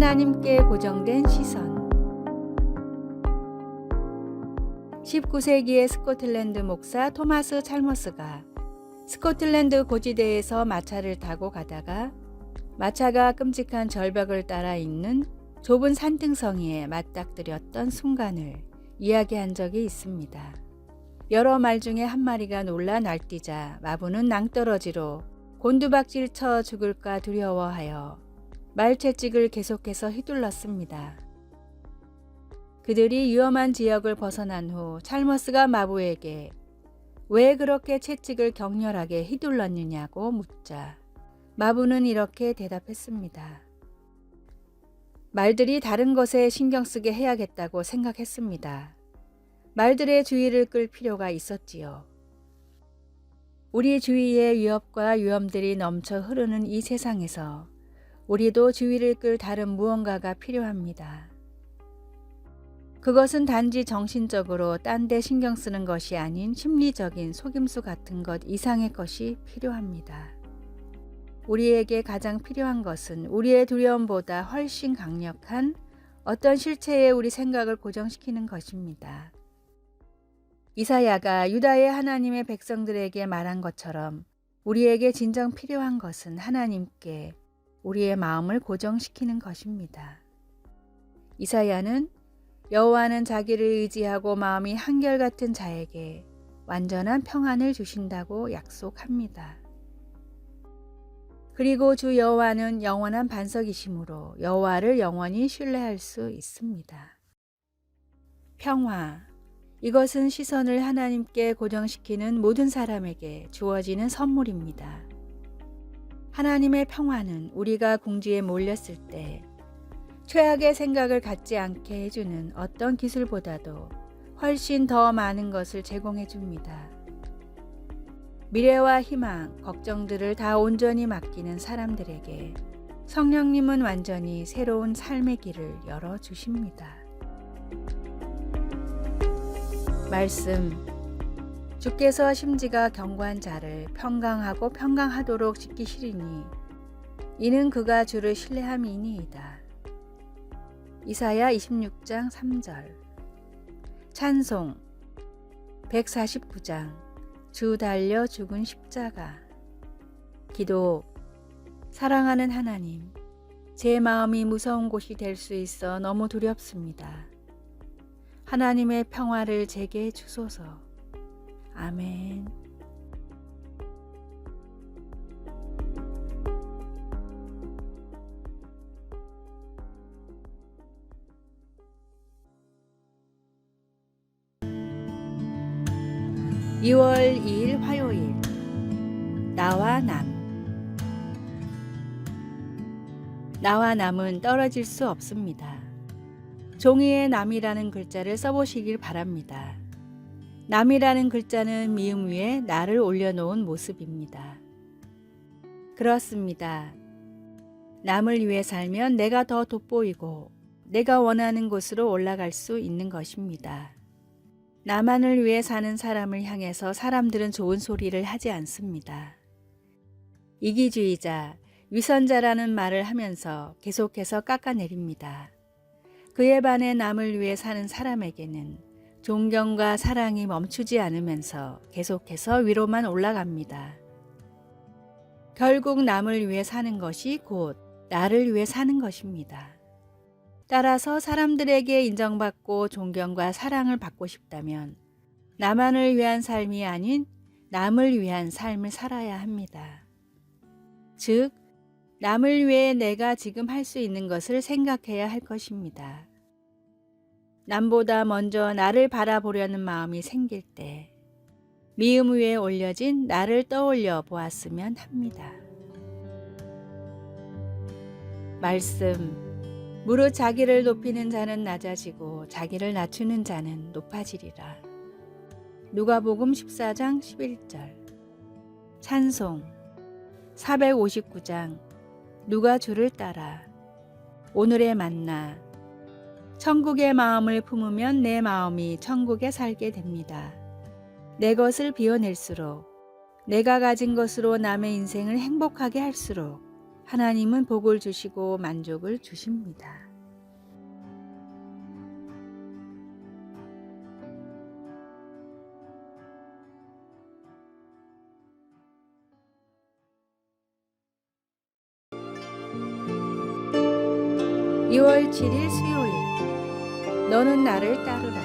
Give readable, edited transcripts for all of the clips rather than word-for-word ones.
하나님께 고정된 시선. 19세기의 스코틀랜드 목사 토마스 찰머스가 스코틀랜드 고지대에서 마차를 타고 가다가 마차가 끔찍한 절벽을 따라 있는 좁은 산등성이에 맞닥뜨렸던 순간을 이야기한 적이 있습니다. 여러 말 중에 한 마리가 놀라 날뛰자 마부는 낭떠러지로 곤두박질 쳐 죽을까 두려워하여 말채찍을 계속해서 휘둘렀습니다. 그들이 위험한 지역을 벗어난 후 찰머스가 마부에게 왜 그렇게 채찍을 격렬하게 휘둘렀느냐고 묻자 마부는 이렇게 대답했습니다. 말들이 다른 것에 신경 쓰게 해야겠다고 생각했습니다. 말들의 주의를 끌 필요가 있었지요. 우리 주위에 위협과 위험들이 넘쳐 흐르는 이 세상에서 우리도 주의를 끌 다른 무언가가 필요합니다. 그것은 단지 정신적으로 딴 데 신경 쓰는 것이 아닌 심리적인 속임수 같은 것 이상의 것이 필요합니다. 우리에게 가장 필요한 것은 우리의 두려움보다 훨씬 강력한 어떤 실체에 우리 생각을 고정시키는 것입니다. 이사야가 유다의 하나님의 백성들에게 말한 것처럼 우리에게 진정 필요한 것은 하나님께 우리의 마음을 고정시키는 것입니다. 이사야는 여호와는 자기를 의지하고 마음이 한결같은 자에게 완전한 평안을 주신다고 약속합니다. 그리고 주 여호와는 영원한 반석이시므로 여호와를 영원히 신뢰할 수 있습니다. 평화. 이것은 시선을 하나님께 고정시키는 모든 사람에게 주어지는 선물입니다. 하나님의 평화는 우리가 궁지에 몰렸을 때 최악의 생각을 갖지 않게 해주는 어떤 기술보다도 훨씬 더 많은 것을 제공해 줍니다. 미래와 희망, 걱정들을 다 온전히 맡기는 사람들에게 성령님은 완전히 새로운 삶의 길을 열어주십니다. 말씀. 주께서 심지가 견고한 자를 평강하고 평강하도록 지키시리니 이는 그가 주를 신뢰함이니이다. 이사야 26장 3절. 찬송 149장 주 달려 죽은 십자가. 기도. 사랑하는 하나님, 제 마음이 무서운 곳이 될 수 있어 너무 두렵습니다. 하나님의 평화를 제게 주소서. 아멘. (2월 2일) 화요일. 나와 남. 나와 남은 떨어질 수 없습니다. 종이에 남이라는 글자를 써보시길 바랍니다. 남이라는 글자는 미음 위에 나를 올려놓은 모습입니다. 그렇습니다. 남을 위해 살면 내가 더 돋보이고 내가 원하는 곳으로 올라갈 수 있는 것입니다. 나만을 위해 사는 사람을 향해서 사람들은 좋은 소리를 하지 않습니다. 이기주의자, 위선자라는 말을 하면서 계속해서 깎아내립니다. 그에 반해 남을 위해 사는 사람에게는 존경과 사랑이 멈추지 않으면서 계속해서 위로만 올라갑니다. 결국 남을 위해 사는 것이 곧 나를 위해 사는 것입니다. 따라서 사람들에게 인정받고 존경과 사랑을 받고 싶다면 나만을 위한 삶이 아닌 남을 위한 삶을 살아야 합니다. 즉, 남을 위해 내가 지금 할 수 있는 것을 생각해야 할 것입니다. 남보다 먼저 나를 바라보려는 마음이 생길 때 미음 위에 올려진 나를 떠올려 보았으면 합니다. 말씀. 무릇 자기를 높이는 자는 낮아지고 자기를 낮추는 자는 높아지리라. 누가복음 14장 11절. 찬송 459장 누가 주를 따라. 오늘의 만나. 천국의 마음을 품으면 내 마음이 천국에 살게 됩니다. 내 것을 비워낼수록, 내가 가진 것으로 남의 인생을 행복하게 할수록 하나님은 복을 주시고 만족을 주십니다. (2월 7일) 수요일. 너는 나를 따르라.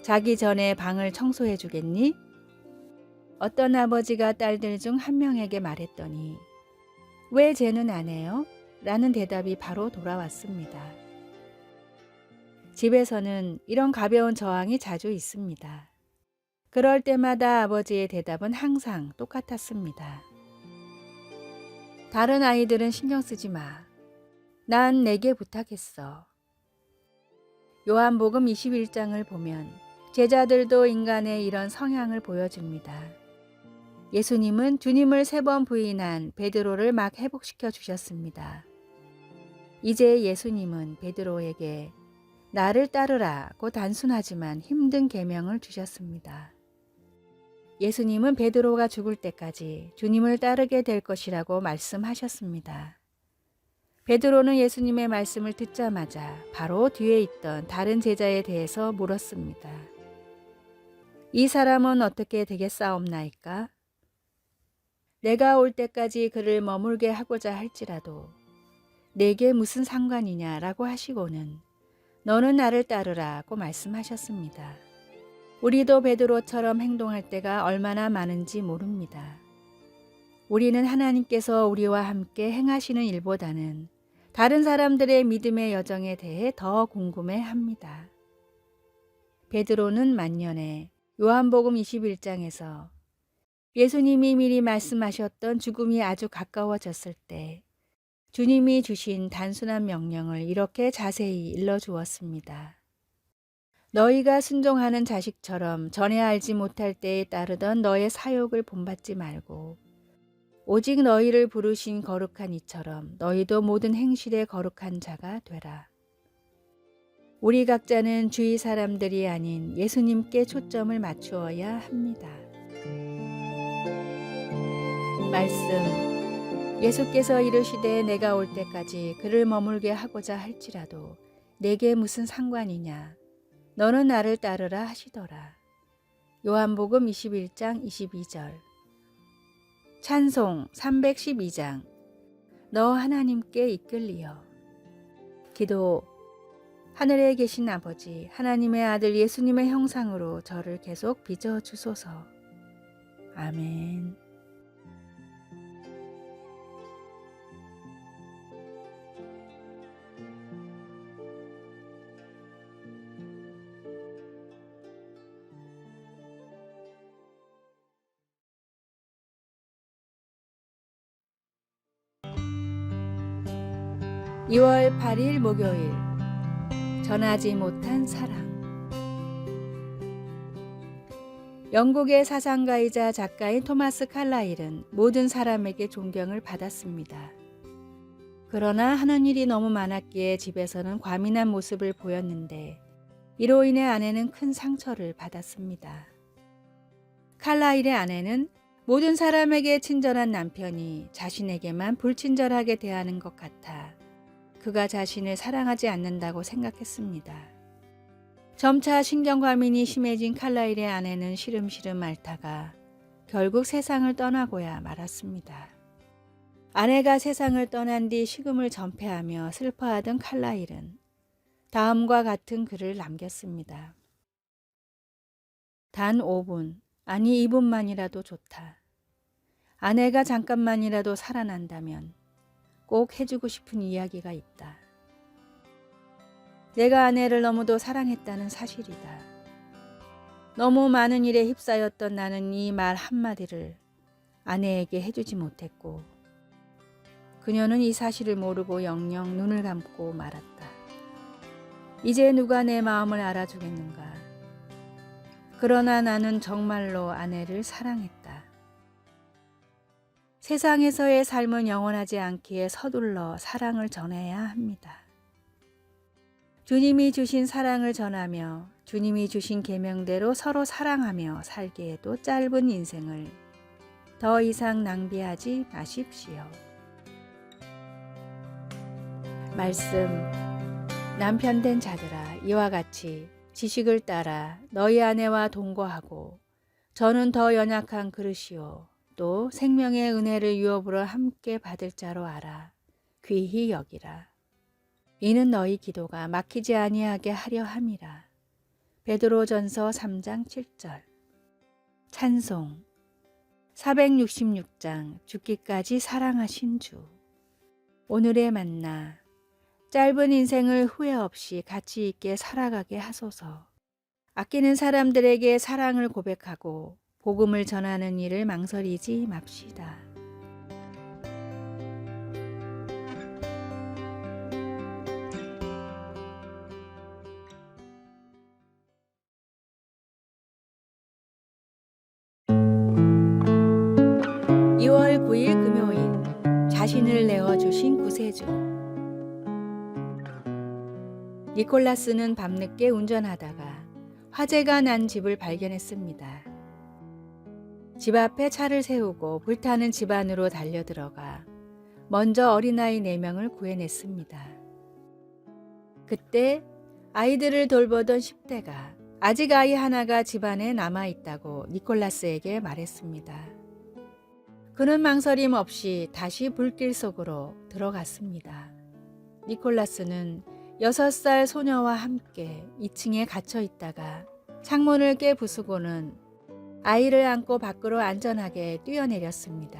자기 전에 방을 청소해 주겠니? 어떤 아버지가 딸들 중 한 명에게 말했더니 왜 쟤는 안 해요? 라는 대답이 바로 돌아왔습니다. 집에서는 이런 가벼운 저항이 자주 있습니다. 그럴 때마다 아버지의 대답은 항상 똑같았습니다. 다른 아이들은 신경 쓰지 마. 난 내게 부탁했어. 요한복음 21장을 보면 제자들도 인간의 이런 성향을 보여줍니다. 예수님은 주님을 3번 부인한 베드로를 막 회복시켜 주셨습니다. 이제 예수님은 베드로에게 나를 따르라고 단순하지만 힘든 계명을 주셨습니다. 예수님은 베드로가 죽을 때까지 주님을 따르게 될 것이라고 말씀하셨습니다. 베드로는 예수님의 말씀을 듣자마자 바로 뒤에 있던 다른 제자에 대해서 물었습니다. 이 사람은 어떻게 되겠사옵나이까? 내가 올 때까지 그를 머물게 하고자 할지라도 내게 무슨 상관이냐라고 하시고는 너는 나를 따르라고 말씀하셨습니다. 우리도 베드로처럼 행동할 때가 얼마나 많은지 모릅니다. 우리는 하나님께서 우리와 함께 행하시는 일보다는 다른 사람들의 믿음의 여정에 대해 더 궁금해합니다. 베드로는 만년에 요한복음 21장에서 예수님이 미리 말씀하셨던 죽음이 아주 가까워졌을 때 주님이 주신 단순한 명령을 이렇게 자세히 일러주었습니다. 너희가 순종하는 자식처럼 전에 알지 못할 때에 따르던 너의 사욕을 본받지 말고 오직 너희를 부르신 거룩한 이처럼 너희도 모든 행실에 거룩한 자가 되라. 우리 각자는 주위 사람들이 아닌 예수님께 초점을 맞추어야 합니다. 말씀. 예수께서 이르시되 내가 올 때까지 그를 머물게 하고자 할지라도 내게 무슨 상관이냐. 너는 나를 따르라 하시더라. 요한복음 21장 22절. 찬송 312장. 너 하나님께 이끌리어. 기도. 하늘에 계신 아버지, 하나님의 아들 예수님의 형상으로 저를 계속 빚어 주소서. 아멘. (2월 8일) 목요일. 전하지 못한 사랑. 영국의 사상가이자 작가인 토마스 칼라일은 모든 사람에게 존경을 받았습니다. 그러나 하는 일이 너무 많았기에 집에서는 과민한 모습을 보였는데 이로 인해 아내는 큰 상처를 받았습니다. 칼라일의 아내는 모든 사람에게 친절한 남편이 자신에게만 불친절하게 대하는 것 같아 그가 자신을 사랑하지 않는다고 생각했습니다. 점차 신경과민이 심해진 칼라일의 아내는 시름시름 앓다가 결국 세상을 떠나고야 말았습니다. 아내가 세상을 떠난 뒤 식음을 전폐하며 슬퍼하던 칼라일은 다음과 같은 글을 남겼습니다. 단 5분, 아니 2분만이라도 좋다. 아내가 잠깐만이라도 살아난다면 꼭 해주고 싶은 이야기가 있다. 내가 아내를 너무도 사랑했다는 사실이다. 너무 많은 일에 휩싸였던 나는 이 말 한마디를 아내에게 해주지 못했고 그녀는 이 사실을 모르고 영영 눈을 감고 말았다. 이제 누가 내 마음을 알아주겠는가. 그러나 나는 정말로 아내를 사랑했다. 세상에서의 삶은 영원하지 않기에 서둘러 사랑을 전해야 합니다. 주님이 주신 사랑을 전하며 주님이 주신 계명대로 서로 사랑하며 살기에도 짧은 인생을 더 이상 낭비하지 마십시오. 말씀. 남편 된 자들아, 이와 같이 지식을 따라 너희 아내와 동거하고 저는 더 연약한 그릇이요 또 생명의 은혜를 유업으로 함께 받을 자로 알아 귀히 여기라. 이는 너희 기도가 막히지 아니하게 하려 함이라. 베드로전서 3장 7절. 찬송. 466장 죽기까지 사랑하신 주. 오늘의 만나. 짧은 인생을 후회 없이 가치 있게 살아가게 하소서. 아끼는 사람들에게 사랑을 고백하고 복음을 전하는 일을 망설이지 맙시다. (2월 9일) 금요일. 자신을 내어주신 구세주. 니콜라스는 밤늦게 운전하다가 화재가 난 집을 발견했습니다. 집 앞에 차를 세우고 불타는 집 안으로 달려들어가 먼저 어린아이 4명을 구해냈습니다. 그때 아이들을 돌보던 10대가 아직 아이 하나가 집안에 남아있다고 니콜라스에게 말했습니다. 그는 망설임 없이 다시 불길 속으로 들어갔습니다. 니콜라스는 6살 소녀와 함께 2층에 갇혀 있다가 창문을 깨 부수고는 아이를 안고 밖으로 안전하게 뛰어내렸습니다.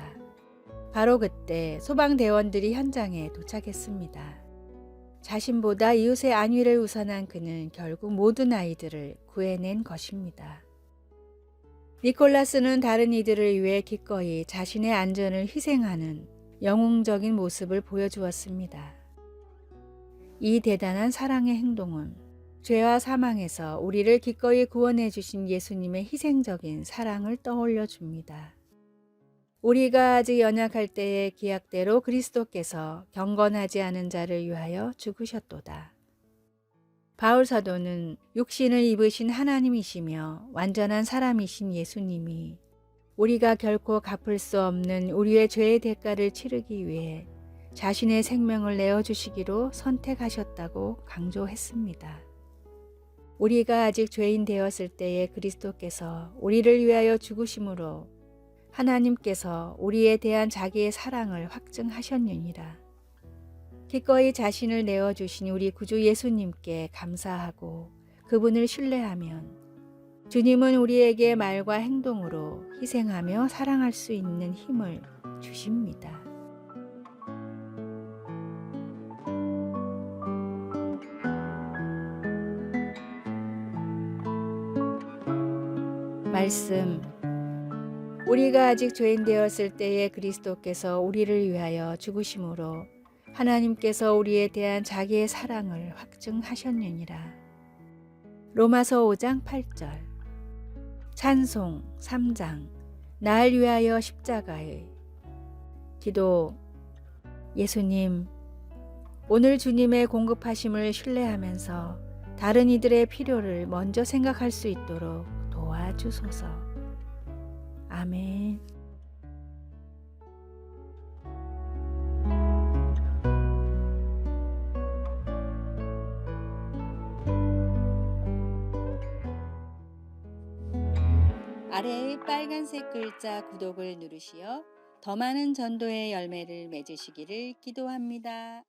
바로 그때 소방대원들이 현장에 도착했습니다. 자신보다 이웃의 안위를 우선한 그는 결국 모든 아이들을 구해낸 것입니다. 니콜라스는 다른 이들을 위해 기꺼이 자신의 안전을 희생하는 영웅적인 모습을 보여주었습니다. 이 대단한 사랑의 행동은 죄와 사망에서 우리를 기꺼이 구원해 주신 예수님의 희생적인 사랑을 떠올려 줍니다. 우리가 아직 연약할 때의 기약대로 그리스도께서 경건하지 않은 자를 위하여 죽으셨도다. 바울 사도는 육신을 입으신 하나님이시며 완전한 사람이신 예수님이 우리가 결코 갚을 수 없는 우리의 죄의 대가를 치르기 위해 자신의 생명을 내어주시기로 선택하셨다고 강조했습니다. 우리가 아직 죄인 되었을 때에 그리스도께서 우리를 위하여 죽으심으로 하나님께서 우리에 대한 자기의 사랑을 확증하셨느니라. 기꺼이 자신을 내어주신 우리 구주 예수님께 감사하고 그분을 신뢰하면 주님은 우리에게 말과 행동으로 희생하며 사랑할 수 있는 힘을 주십니다. 말씀. 우리가 아직 죄인 되었을 때에 그리스도께서 우리를 위하여 죽으심으로 하나님께서 우리에 대한 자기의 사랑을 확증하셨느니라. 로마서 5장 8절. 찬송 3장. 날 위하여 십자가의 기도. 예수님, 오늘 주님의 공급하심을 신뢰하면서 다른 이들의 필요를 먼저 생각할 수 있도록 도와주소서. 아멘. 아래의 빨간색 글자 구독을 누르시어 더 많은 전도의 열매를 맺으시기를 기도합니다.